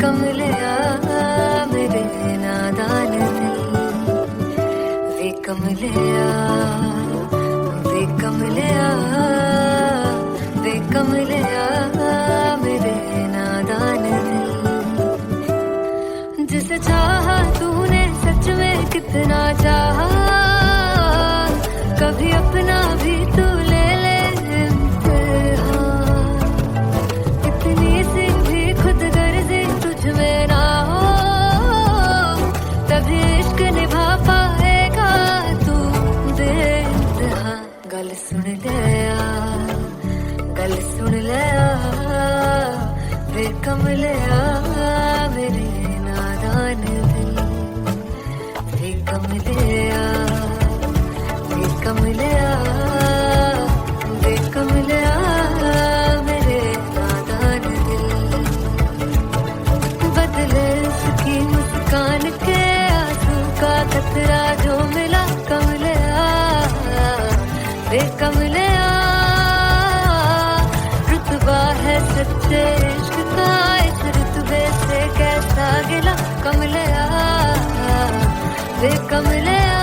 कमलिया मेरे नादान दिल, वे कमलिया, वे कमलिया, वे कमलिया मेरे नादान दिल। जिसे चाहा तूने सच में कितना चाहा, कभी अपना भी तू ले ले इम्तिहान। इतनी सी भी खुद गर्जी तुझ में ना हो, तभी इश्क निभा पाएगा तू बेइंतहा। गल सुन लिया, गल सुन लिया, वे कमलिया मेरे नादान दिल, वे कमलिया, वे कमलिया, वे कमलिया मेरे नादान दिल। बदले उसकी मुस्कान के आंसू का कतरा जो मिला कमलिया, वे कमलिया। रुतबा है सच्चे इश्क का, इस रुतबे से कैसा गिला कमलिया, वे कमलिया।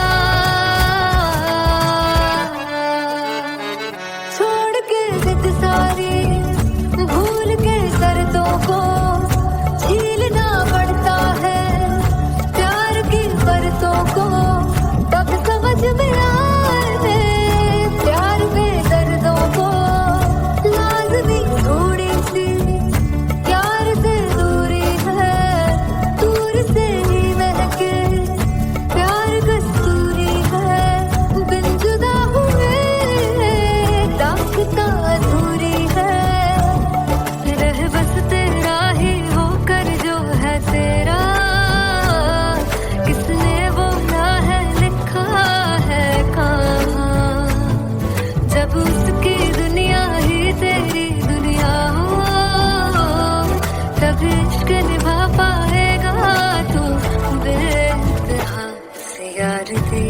छोड़ के जिद सारी, भूल के शर्तों को, झीलना पड़ता है प्यार की परतों को। तब समझ में आए प्यार में दर्दों को, लाज़मी थोड़ी सी प्यार से दूरी है, दूर से ही महके प्यार कस्तूरी है। बिन जुदा हुए दास्तां अधूरी है, रह बस तेरा ही होकर जो है तेरा, किसने बोला है लिखा है कहाँ। जब उसकी दुनिया ही तेरी दुनिया हो, तब इश्क निभा पाएगा तू बेइंतहा। से यार दी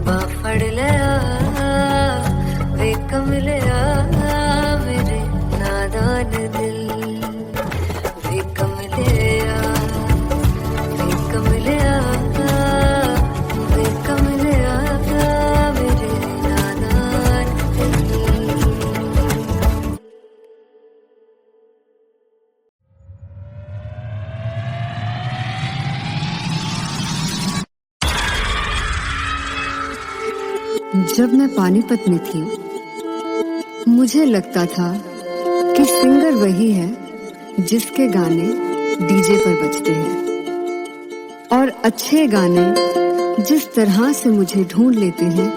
बाफड़ लिया, वे कमलिया मेरे नादान दिल, वे कमलिया, वे कमलिया, वे कमलिया मेरे नादान दिल। जब मैं पानीपत में थी, मुझे लगता था कि सिंगर वही है जिसके गाने डीजे पर बजते हैं, और अच्छे गाने जिस तरह से मुझे ढूंढ लेते हैं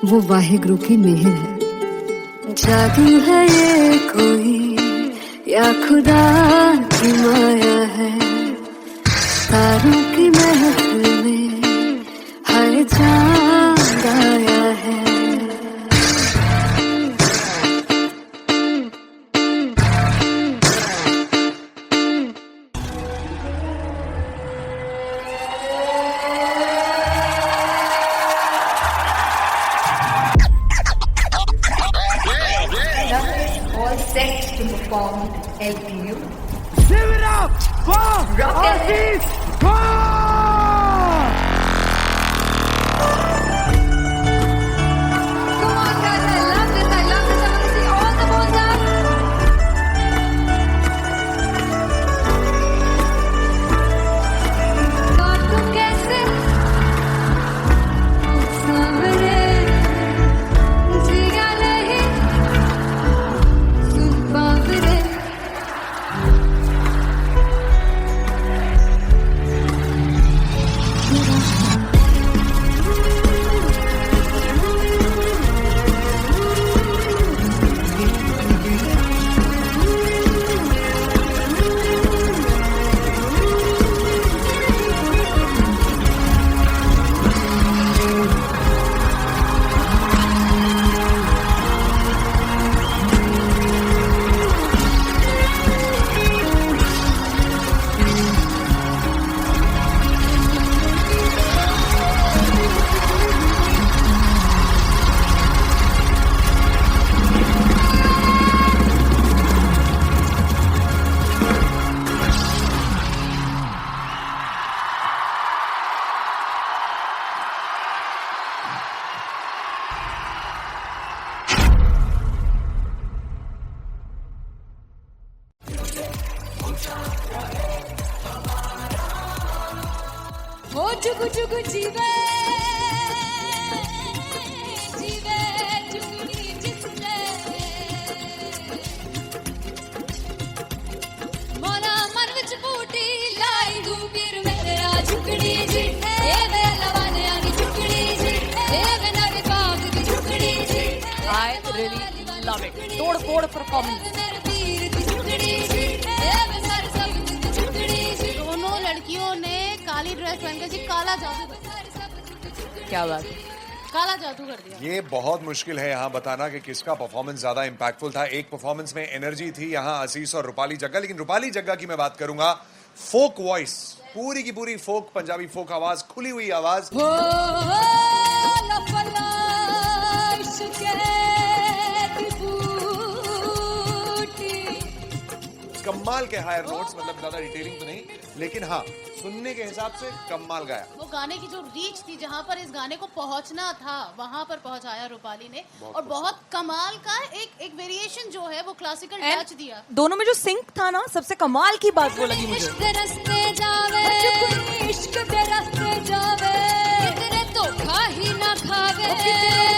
वो वाहिगुरु की मेहर है। जादू है ये कोई या खुदा की माया है, तारों की महफिल में हर चांद आया है। All set to perform LPU. Give it up for Artist Bob! Come on guys, I love this, I love this. I want to see all the balls up. God को कैसे सामने जिया नहीं सुन पावरे। हो जुगु जुगु जीवे जीवे जुगनी जिसने मोरा मन विच बूटी लाई गुबीर मेरा झुकड़ी जी ए वे लवाने आनी झुकड़ी जी ए वे नरे बाग की झुकड़ी जी I really love it. तोड़-फोड़ performance. मेरे पीर की झुकड़ी जी ए वे सर सब की झुकड़ी जी दोनों लड़कियों ने काली ड्रेस पहनकर जी काला जादू क्या बात है। काला जादू कर दिया। ये बहुत मुश्किल है यहाँ बताना कि किसका परफॉर्मेंस ज्यादा इंपैक्टफुल था। एक परफॉर्मेंस में एनर्जी थी यहाँ असीस और रूपाली जग्गा, लेकिन रूपाली जग्गा की मैं बात करूंगा फोक वॉइस, पूरी की पूरी फोक, पंजाबी फोक आवाज, खुली हुई आवाज। हो लपला इश्क़े की बूटी कमाल के हायर नोट्स, मतलब ज्यादा डिटेलिंग तो नहीं, लेकिन हाँ सुनने के हिसाब से कमाल गाया। वो गाने की जो रीच थी, जहाँ पर इस गाने को पहुंचना था वहां पर पहुंचाया रूपाली ने, और बहुत कमाल का एक वेरिएशन जो है वो क्लासिकल And टच दिया। दोनों में जो सिंक था ना, सबसे कमाल की बात वो लगी मुझे। इश्क रस्ते जावे इश्क दे रस्ते जावे कितने धोखा ही ना खावे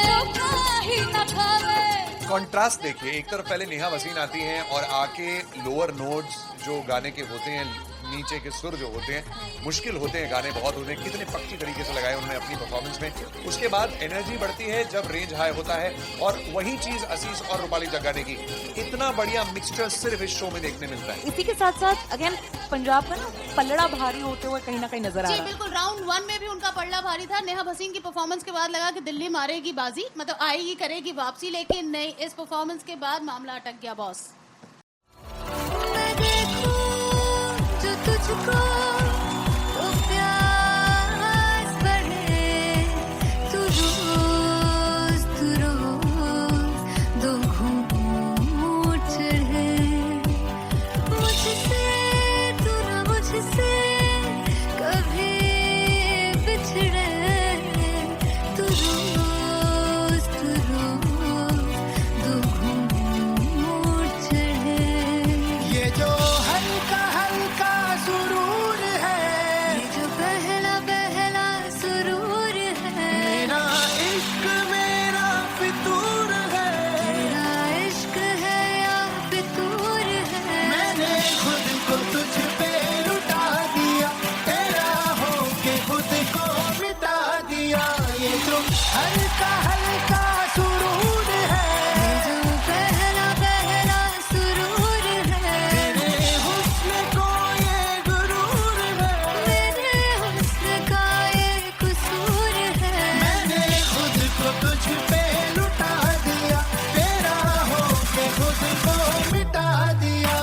धोखा ही ना खावे। कॉन्ट्रास्ट देखिए, एक तरफ पहले नेहा वसीन आती हैं और आके लोअर नोट्स जो गाने के होते हैं, नीचे के सुर जो होते हैं, मुश्किल होते हैं, गाने बहुत होते हैं, कितने पक्की तरीके से लगाए उन्होंने अपनी परफॉर्मेंस में। उसके बाद एनर्जी बढ़ती है जब रेंज हाई होता है, और वही चीज असीस और रूपाली जग्गा ने की। इतना बढ़िया मिक्सचर सिर्फ इस शो में देखने मिलता है। इसी के साथ साथ अगेन पंजाब का ना पल्लड़ा भारी होते हुए कहीं ना कहीं नजर आ जी रहा है। बिल्कुल, राउंड 1 में भी उनका पल्ला भारी था। नेहा भसीन की परफॉर्मेंस के बाद लगा कि दिल्ली मारेगी बाजी, मतलब आएगी करेगी वापसी, लेकिन नहीं, इस परफॉर्मेंस के बाद मामला अटक गया बॉस। मैं देखूं जो तुझको तो प्यास बढ़े तू रोज दो घूंट चढ़े मुझसे तू ना मुझसे कभी बिछड़े तू रोज दो घूंट चढ़े। ये जो हल्का हल्का सुरूर है, ये जो पहला पहला सुरूर है मेरा इश्क मेरा फितूर है। तेरा इश्क है या फितूर है मैंने खुद को तुझ पे लुटा दिया, तेरा होके खुद को मिटा दिया। ये जो हल्का हल्का सुरूर है, ये जो पहला पहला सुरूर है तेरे हुस्न को ये गुरूर है। मेरे हुस्न का ये कसूर है मैंने खुद को तुझ पे लुटा दिया, तेरा होके खुद को मिटा दिया।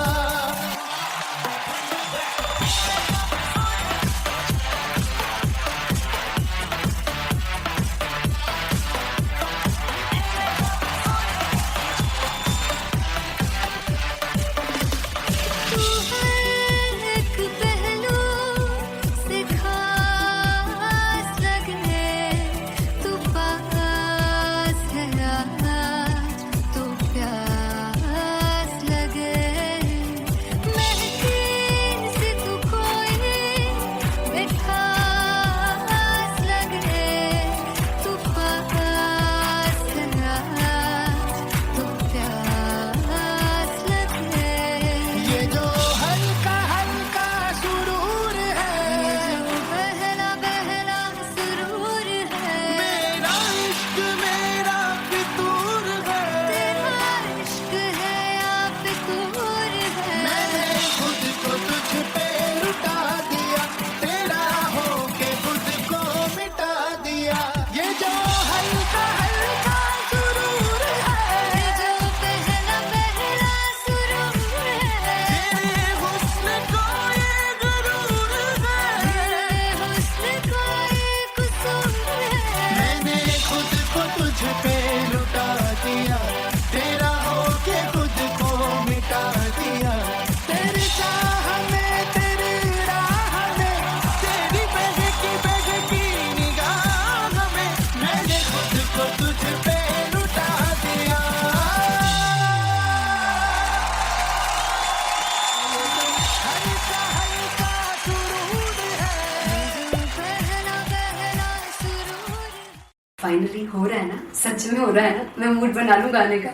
फाइनली हो रहा है ना, सच में हो रहा है ना, मैं मूड बना लूं गाने का।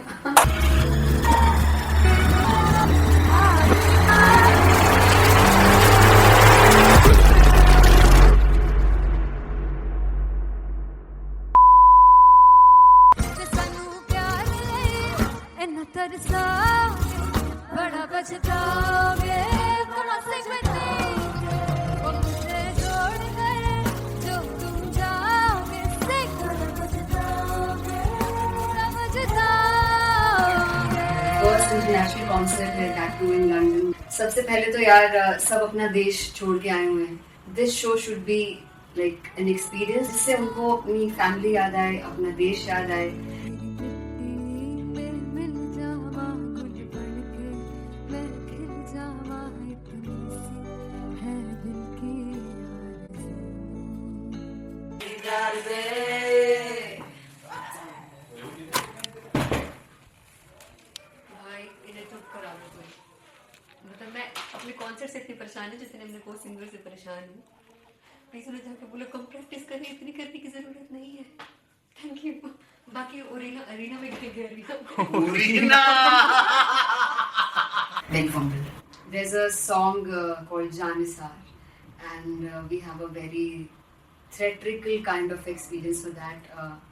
ਸਾਨੂੰ ਪਿਆਰ ਲਈ ਇੰਨਾ ਤਰਸਾਵੇ ਬੜਾ ਪਛਤਾਵੇ थोड़ा से वो मुझसे जोड़ गए जो तुम जाओगे से थोड़ा पछताओगे फर्स्ट इंटरनेशनल कॉन्सर्ट है दैट टू इन लंदन। सबसे पहले तो यार सब अपना देश छोड़ के आए हुए हैं। This show should be like an experience जिससे उनको अपनी फैमिली याद आए, अपना देश याद आए। मिल जावा गुल बन के मैं खिल जावा इतनी सी है दिल की भाई इन्हें चुप करा दो कोई। मतलब मैं अपने कॉन्सर्ट से इतनी परेशान हूँ जितने अपने को सिंगर से परेशान हूँ। प्लीज उन्हें जाके बोलो कम प्रैक्टिस करनी, इतनी करने की जरूरत नहीं है। Thank you. बाकी अरीना में गई arena very vulnerable. There's a song called Janisar, and we have a very theatrical kind of experience for that.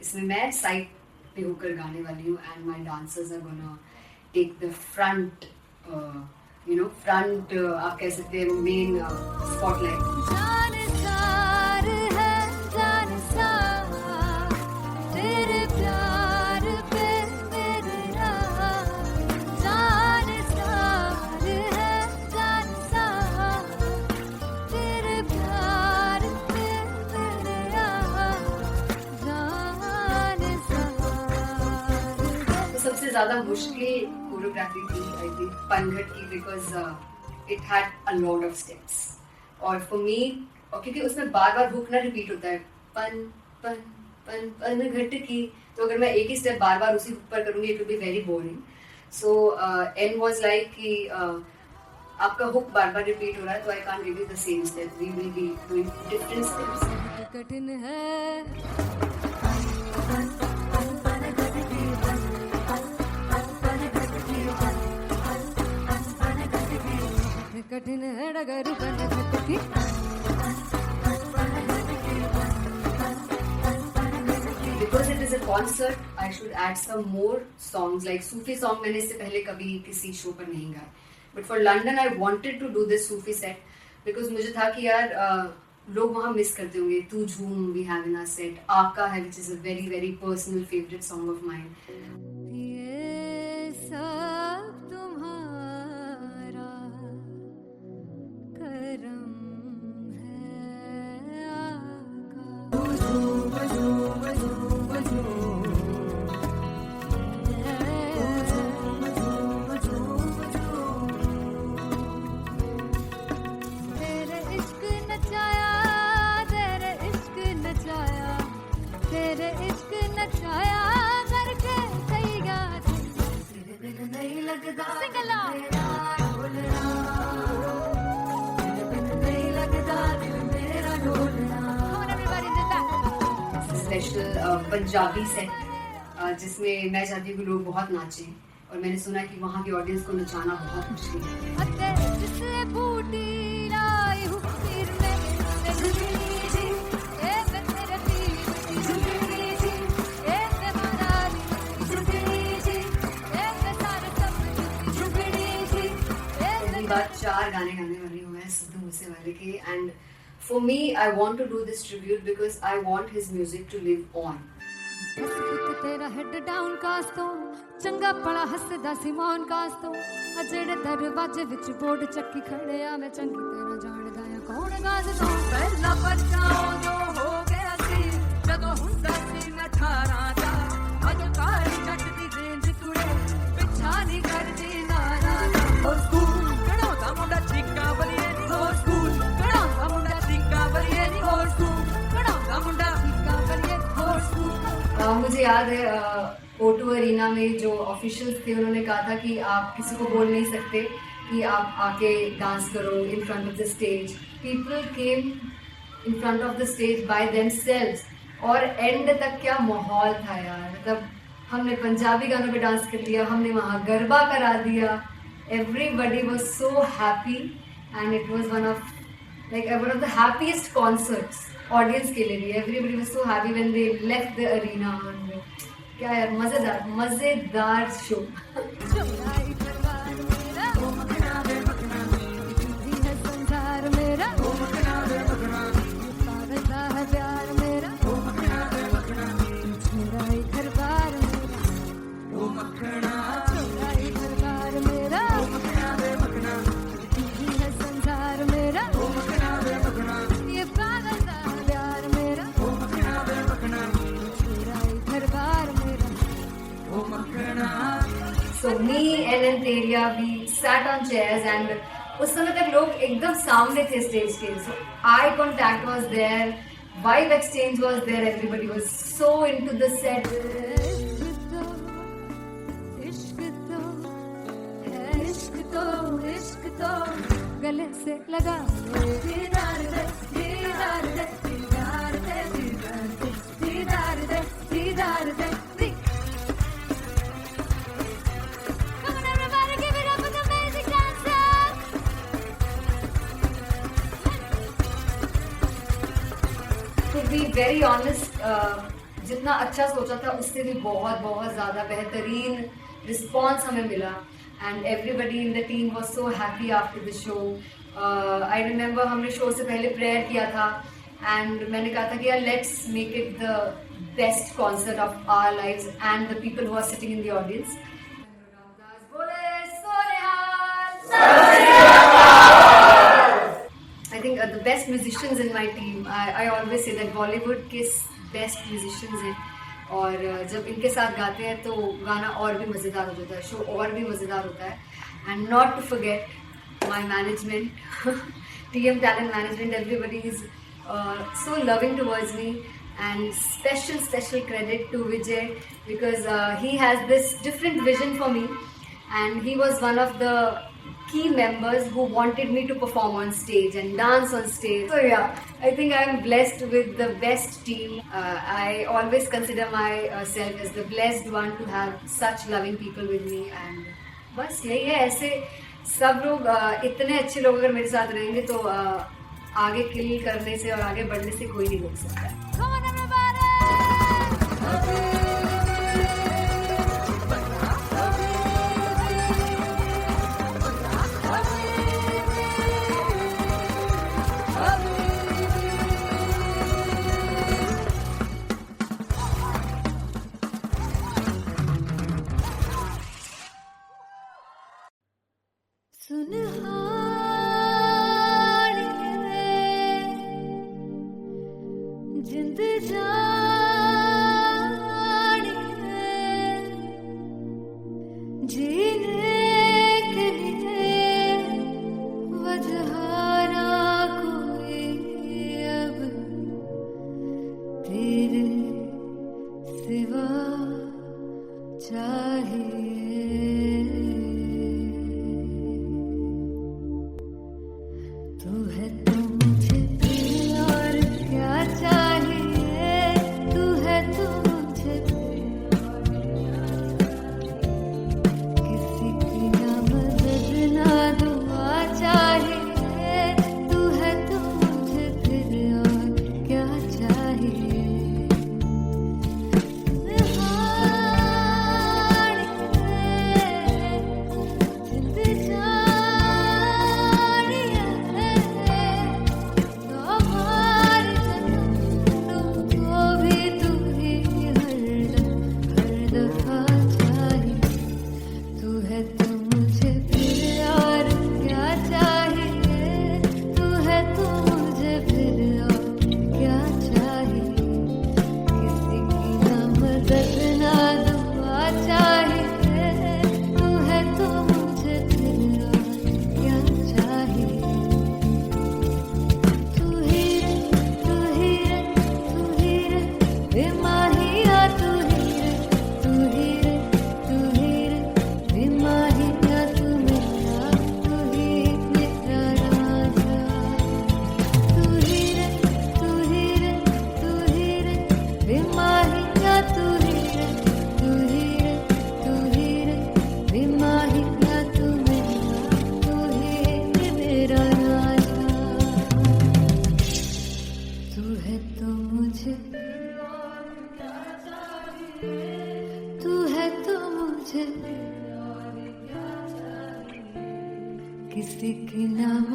इसमें मैं साइड पे होकर गाने वाली हूँ, and my dancers are gonna take the front, front आप कह सकते हैं main spotlight. जानसार है जानसार तेरे प्यार पे मेरे जानसार है जानसार तेरे प्यार पे मेरे जानसार। तो सबसे ज्यादा मुश्किल कोरियोग्राफी थी आई थिंक पनघट की, because it had a lot of steps. और फॉर मी, और क्योंकि उसमें बार बार हुक ना रिपीट होता है, पन पन पन पनघट की, तो अगर मैं एक ही स्टेप बार बार उसी हुक पर करूंगी it will be very boring. So and was like कि आपका हुक बार बार रिपीट हो रहा है तो I can't give you the same step, we will be doing different steps. कठिन है कठिन है डगर बनघट की Because it is a concert, I should add some more songs like Sufi song. मैंने इससे पहले कभी किसी शो पर नहीं गाया, but for London I wanted to do this Sufi set because मुझे था कि यार लोग वहाँ मिस करते होंगे। तू झूम we have in our set, आका है which is a very very personal favorite song of mine. ये सब तुम्हारा करम है तेरे इश्क नचाया तेरे इश्क नचाया तेरे इश्क नचाया करके सैया तेरे बिन नहीं लगदा सिंगला तेरे बिन नहीं लगदा दिल मेरा ढोलना। Come on everybody in the back. Special Punjabi set जिसमें मैं चाहती हूँ कि लोग बहुत नाचें, और मैंने सुना कि वहाँ की ऑडियंस को नचाना बहुत मुश्किल है। अते जिसने बूटी लाई हूँ पीर में ते झुकनी जी ए मैं तेरे पीर की झुकनी जी ए मैं मनाली झुकनी जी ए मैं सारे सब की झुकनी जी ए पहली बार 4 गाने गाने वाली हूँ मैं सिद्धू मूसेवाले के, and for me I want to do this tribute because I want his music to live on. बस पुत तेरा हेड डाउन कास तो चंगा पड़ा हसदा सिमोन कास तो अजेड़े दरवाजे विच बोर्ड चक्की खड़े आ मैं चंगी तेरा जानदा आ कौन गाज तो पहला बच्चा जो हो गया सी जदों हुंदा सी मैं 18 दा अज काली जट दी रेंज कुड़े पिछा नहीं करदी नारा हो स्कूल कढ़ाउंदा मुंडा चीका बलिए नी हो स्कूल कढ़ाउंदा मुंडा चीका बलिए नी हो स्कूल कढ़ाउंदा मुंडा चीका बलिए हो स्कूल। मुझे याद है O2 अरीना में जो ऑफिशियल्स थे उन्होंने कहा था कि आप किसी को बोल नहीं सकते कि आप आके डांस करो in front of the stage. People came in front of the stage by themselves, और एंड तक क्या माहौल था यार, मतलब हमने पंजाबी गानों पे डांस कर लिया, हमने वहाँ गरबा करा दिया, everybody was so happy and it was one of the happiest concerts audience के लिए भी. Everybody was so happy when they left the arena. क्या यार, मजेदार show. So me and Anteria, we sat on chairs and उस समय तक लोग एकदम सामने थे स्टेज के. So eye contact was there, vibe exchange was there, everybody was so into the set. इश्क तो गले से लगा दीदार दे दीदार दे दीदार दे दीदार दे दीदार दे. To be very honest, जितना अच्छा सोचा था उससे भी बहुत ज़्यादा बेहतरीन रिस्पॉन्स हमें मिला. And everybody in the team was so happy after the show. I remember हमने शो से पहले प्रेयर किया था and मैंने कहा था कि यार let's make it the best concert of our lives and the people who are sitting in the audience. I think the best musicians in my team. I always say that Bollywood के best musicians हैं. और जब इनके साथ गाते हैं तो गाना और भी मज़ेदार हो जाता है, शो और भी मज़ेदार होता है. And not to forget my management, TM Talent Management, everybody is so loving towards me, and special credit to Vijay because he has this different vision for me and he was one of the key members who wanted me to perform on stage and dance on stage. So yeah, I think I am blessed with the best team. I always consider myself as the blessed one to have such loving people with me. And बस यही है, ऐसे सब लोग इतने अच्छे लोग अगर मेरे साथ रहेंगे तो आगे किल करने से और आगे बढ़ने से कोई नहीं रोक सकता. Come on everybody! जिंद जान जीने के लिए वजह ना कोई अब तेरे सिवा चाहिए. तू है तो मुझे दिल और क्या चाहिए, तू है तो मुझे दिल और किसी की ना मदद ना दुआ चाहिए, तू है तो मुझे दिल और क्या चाहिए. जिंद जानिया है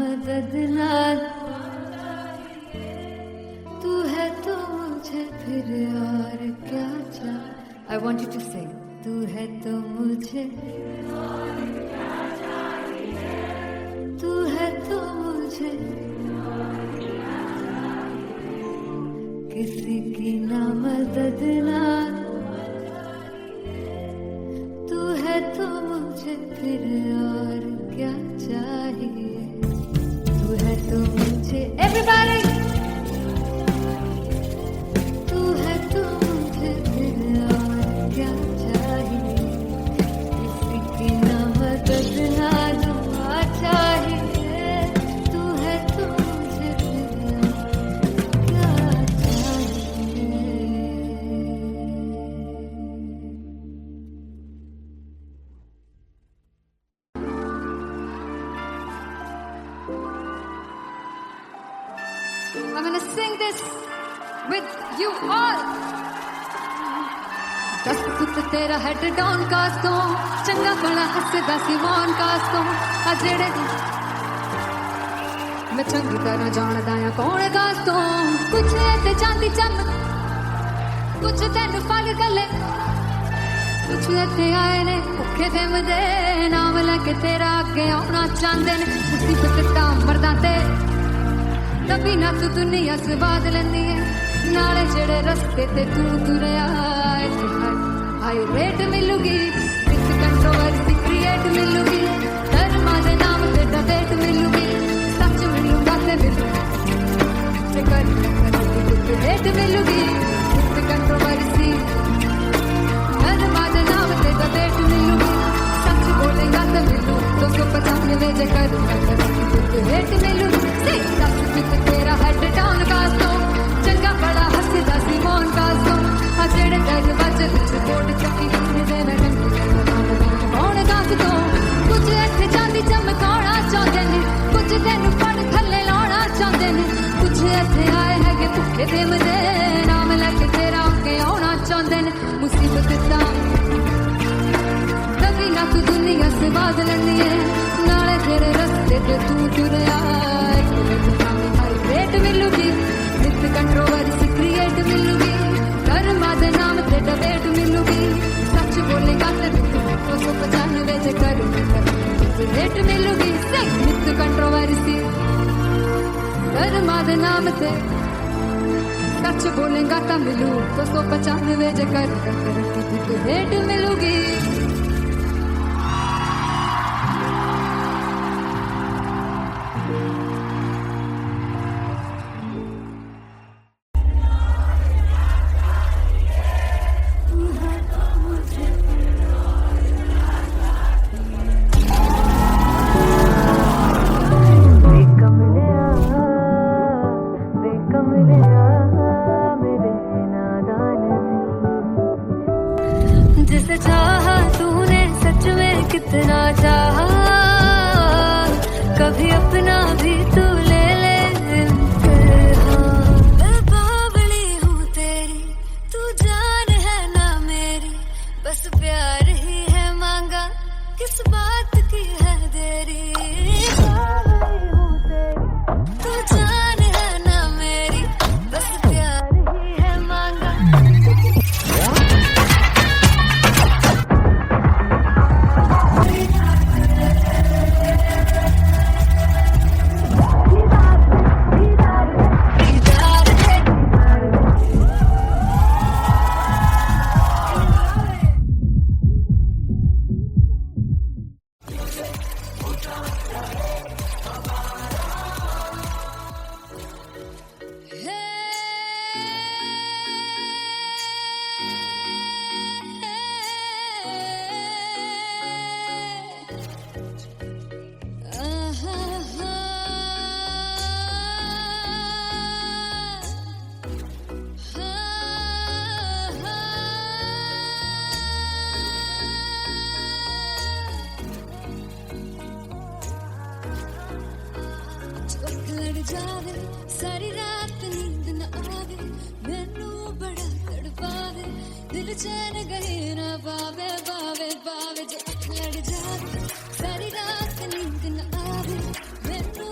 मदद ना तू है तो मुझे फिर और क्या चाहिए. I want you to sing. तू है तो मुझे तू है तो मुझे किसी की ना मदद ना तू है तो मुझे फिर और क्या चाहिए. तू है तो मुझे everybody तू है तो मुझे फिर और क्या चाहिए. किसी की ना मदद ना दुआ चाहिए. तू है तो मुझे फिर और क्या चाहिए. I'm gonna sing this with you all. दस पुत तेरा हेड डाउन कास तो चंगा भला हसदा सिमोन कास तो आ जेड़े मैं चंगी तरह जानदा आ कौन कास तो कुछ ते चांदी चम कुछ तेन फल गले कुछ इत्थे आए ने भुखे फिमदे नाम लैके तेरा अगे आउणा चाहंदे ने. मुसीबत तां मरदा ते तभी ना तू दुनिया स्वाद लेंदी है नाले जेड़े रस्ते ते तू तुरया हाई रेट मिलूगी विद कंट्रोवर्सी क्रिएट मिलूगी धर्मा दे नाम ते डिबेट मिलूगी सच मिलूगा ते मिलूगी कर रेट मिलूगी विद कंट्रोवर्सी धर्मा दे नाम ते डिबेट मिलूगी सच बोलेगा तो मिलू 295 जे कर रेट मिलूगी. तेरा हेड डाउन कास तो चंगा बड़ा हसदा सिमोन कास तो आ जेड़े दरवाजे विच बोर्ड चक्की दे मैं कौन कास तो कुछ इत्थे चांदी चमकाना चाहते ने कुछ तेनू पड़ थल्ले लाना चाहते ने कुछ इत्थे आए हैगे भुखे फिमदे नाम लैके तेरा अगे आउणा चाहते ने. मुसीबत तां तभी ना तू दुनिया स्वाद लैंदी है नाले तेरे रस्ते ते तू तुरया रेट मिलूगी विद कंट्रोवर्सी क्रिएट मिलूगी धर्मा दे नाम ते डिबेट मिलूगी सच बोलेगा ते 295 जे कर रेट मिलूगी. विद कंट्रोवर्सी धर्मा दे नाम ते सच बोलेगा तो मिलू 295 जे कर रेट मिलूगी. जिसे चाहा तूने सच में कितना चाहा कभी अपना भी तू ले ले मैं बावली हूँ तेरी तू जान है ना मेरी बस प्यार ही है मांगा किस बात की है देरी. बावली हूँ तेरी तू जान है ना मेरी बस प्यार ही है मांगा. जावे सारी रात नींद न आवे मैनू बड़ा तड़पावे दिल चैन गए ना पावे पावे पावे जो लड़ जावे सारी रात नींद न आवे मैनू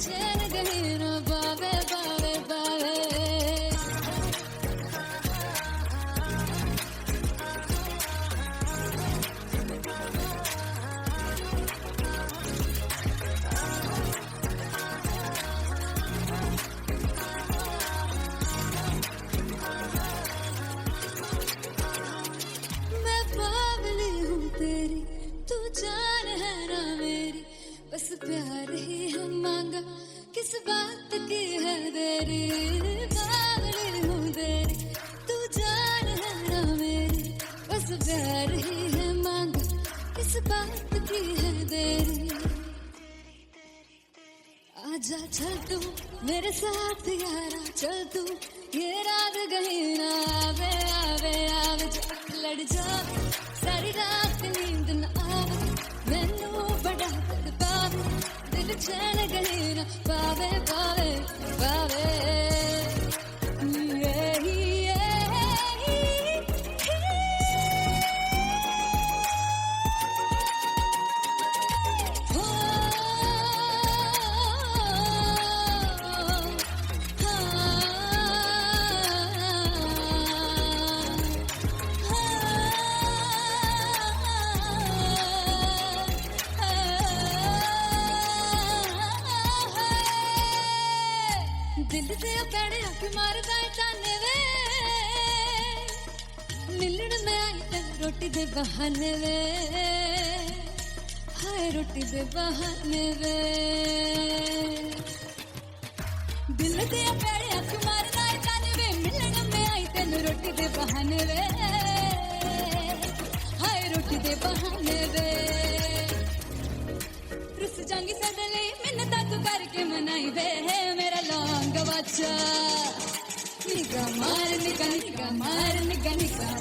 चैन गए ना बावे बावे बावे मैं बावली हूँ तेरी तू जान है ना मेरी बस प्यार ही है मांगा किस बात की है देरी बावली हूँ तेरी तू जान है ना मेरी बस प्यार ही है मांगा किस बात की है देरी आजा चल तू मेरे साथ यारा चल तू ये रात गई ना आवे आवे आवे जो लड़ जावे सारी रात नींद न आवे मैनू बड़ा तड़पावे दिल चैन गई ना पावे पावे पावे दिल से पैड़े आके मारदा है ताने वे मिलन में आई तेन रोटी दे बहाने वे हाय रोटी दे बहाने वे दिल से पैड़े आके मारदा है ताने वे मिलन में आई तेन रोटी दे बहाने वे हाय रोटी दे बहाने वे रुस जांगी सदले मिन्नत तू करके मनाई वे मेरा लौंग बच्चा निगा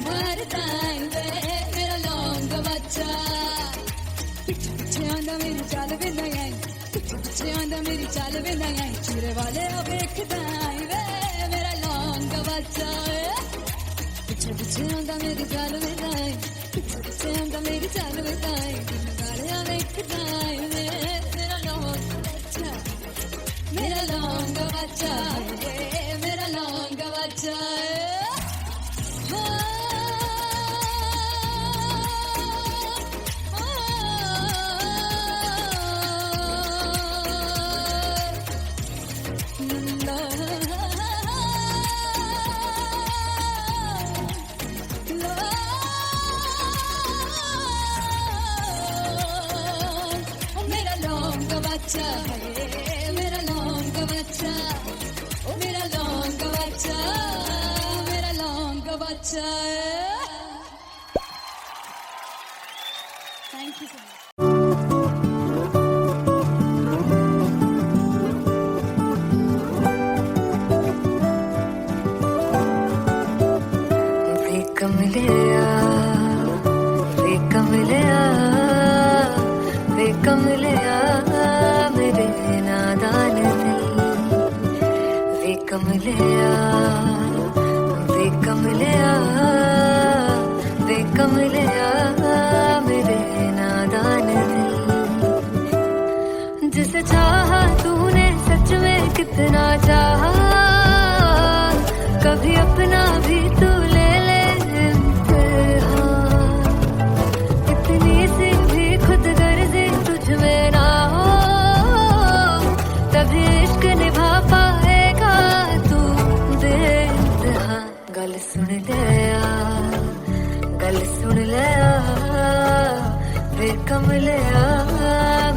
मार ताई वे मेरा लौंग बच्चा पीछे पीछे आंदा मेरी चाल वे नहीं आई पीछे पीछे आंदा मेरी चाल वे नहीं आई चूरे वाले अब देखदा आई वे मेरा लौंग बच्चा पीछे पीछे आंदा मेरी चाल वे नहीं आई पीछे पीछे आंदा मेरी चाल वे नहीं आई दिन वाले अब देखदा आई वे मेरा लौंग बच्चा मेरा लौंग बच्चा मेरा लौंग बच्चा मेरा लौंग बच्चा मेरा लौंग बच्चा ओ मेरा लौंग बच्चा मेरा लौंग बच्चा थैंक यू सो मच वे कमलिया वे कमलिया वे कमलिया मेरे नादान दिल वे कमलिया वे कमलिया वे कमलिया मेरे नादान दिल जिसे चाहा तूने सच में कितना चाहा कभी अपना भी तू ले ले इम्तिहान इतनी सी भी खुद गर्जी तुझ में ना हो तभी इश्क निभा पाएगा तू बेइंतहा गल सुन लिया वे कमलिया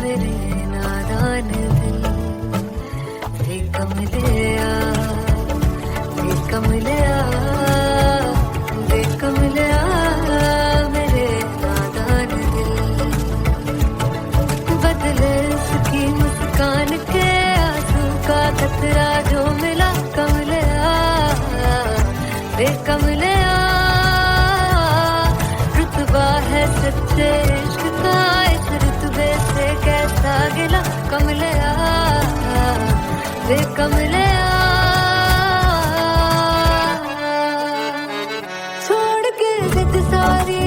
मेरे नादान दिल वे कमलिया वे कमलिया वे कमलिया मेरे नादान दिल बदले उसकी मुस्कान के आंसू का कतरा जो मिला कमलिया वे कमलिया रुतबा है सच्चे इश्क का इस रुतबे से कैसा गिला कमलिया वे कमलिया छोड़ के जिद सारी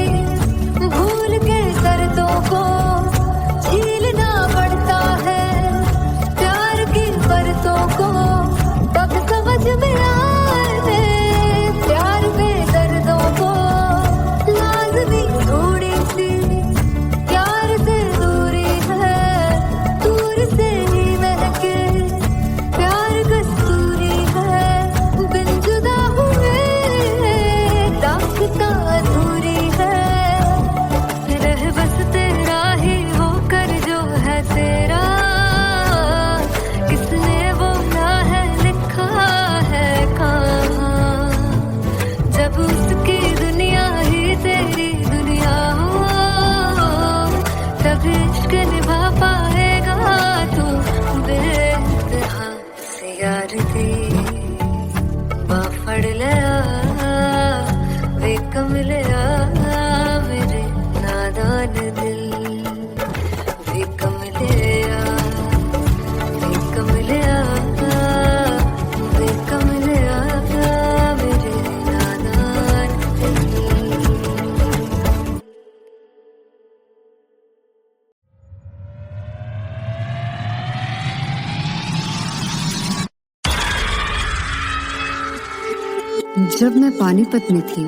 भूल के शर्तों को झीलना पड़ता है प्यार की जब मैं पानीपत में थी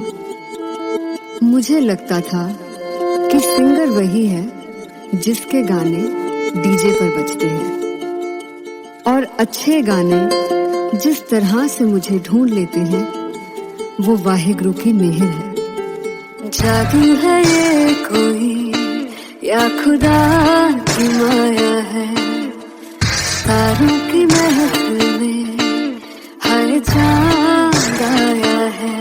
मुझे लगता था कि सिंगर वही है जिसके गाने डीजे पर बजते हैं और अच्छे गाने जिस तरह से मुझे ढूंढ लेते हैं वो वाहिगुरु की मेहर है। जादू है ये कोई या खुदा की माया है, तारों की महफिल में हर चांद आया है।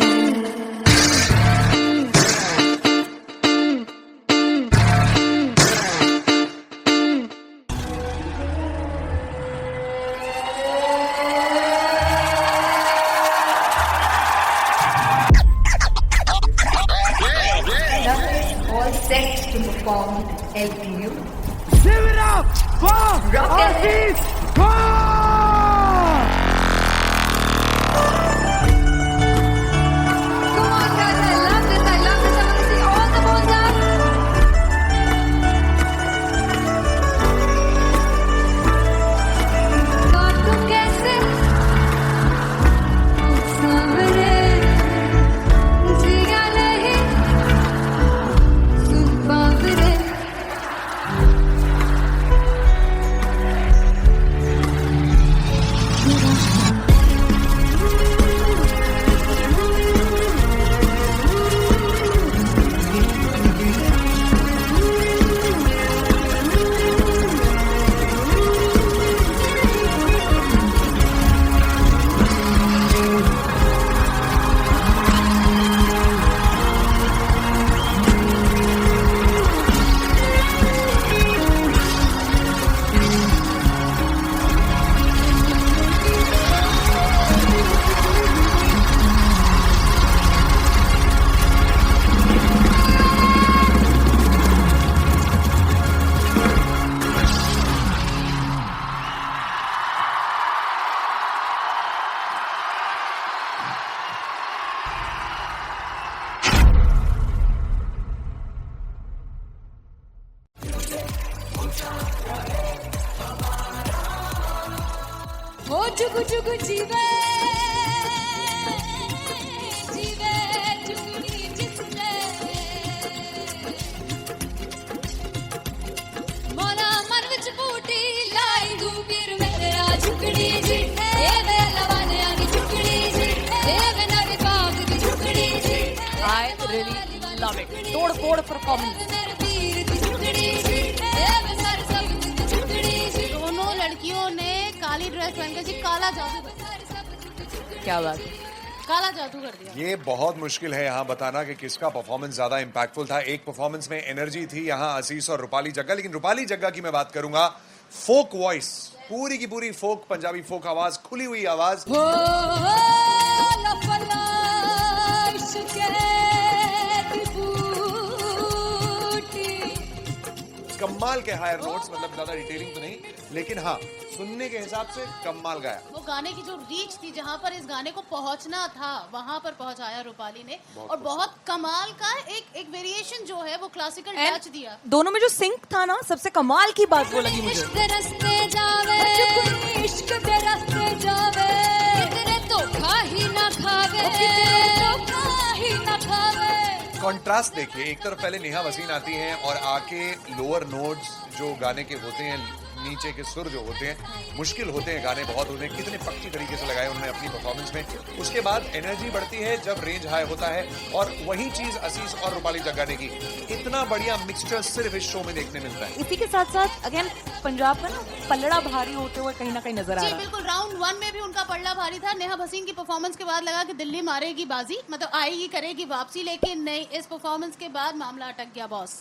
All set to perform LPU. Give it up for Aziz Khan! Come on, guys, I love this. I love this. I want to see all the balls up. काटू कैसे सामने जिया नहीं सुन बाबरे। हो चुगु चुगु जीवे जीवे चुगनी जिसने मोरा मन विच बूटी लाई दूबीर मेरा झुकड़ी जी ए वे लवाने आनी झुकड़ी जी ए वे नवे बाग दी झुकड़ी जी I really love it. तोड़ फोड़ परफॉर्मेंस। मेरे पीर दी झुकड़ी जी ए वे सर सब दी झुकड़ी जी। दोनों लड़कियों ने काली ड्रेस पहनकर जी काला जादू कर दिया। क्या बात है। काला जादू कर दिया। ये बहुत मुश्किल है यहाँ बताना कि किसका परफॉर्मेंस ज्यादा इंपैक्टफुल था। एक परफॉर्मेंस में एनर्जी थी यहाँ असीस और रूपाली जग्गा, लेकिन रूपाली जग्गा की मैं बात करूंगा फोक वॉइस, पूरी की पूरी फोक, पंजाबी फोक आवाज, खुली हुई आवाज। हो लफला इश्क़ दी बूटी। कमाल के हायर नोट्स, मतलब ज्यादा डिटेलिंग तो नहीं, लेकिन हाँ सुनने के हिसाब से कमाल गाया। वो गाने की जो रीच थी, जहाँ पर इस गाने को पहुंचना था वहां पर पहुंचाया रूपाली ने। और बहुत कमाल का एक वेरिएशन जो है वो क्लासिकल टच दिया। दोनों में जो सिंक था ना, सबसे कमाल की बात वो लगी मुझे। इश्क दे रस्ते जावे, इश्क दे रस्ते जावे, कितने धोखा ही ना खावे, धोखा ही ना खावे। कॉन्ट्रास्ट देखिए, एक तरफ पहले नेहा वसीन आती हैं और आके लोअर नोट्स जो गाने के होते हैं, नीचे के सुर जो होते हैं, मुश्किल होते हैं, गाने बहुत होते हैं, कितने पक्की तरीके से लगाए उन्होंने अपनी परफॉर्मेंस में। उसके बाद एनर्जी बढ़ती है जब रेंज हाई होता है, और वही चीज असीस और रूपाली जग्गा ने की। इतना बढ़िया मिक्सचर सिर्फ इस शो में देखने मिलता है। इसी के साथ साथ अगेन पंजाब का ना पल्लड़ा भारी होते हुए कहीं ना कहीं नजर आ जी रहा है। बिल्कुल, राउंड 1 में भी उनका पल्ला भारी था। नेहा भसीन की परफॉर्मेंस के बाद लगा कि दिल्ली मारेगी बाजी, मतलब आएगी करेगी वापसी, लेकिन नहीं, इस परफॉर्मेंस के बाद मामला अटक गया बॉस।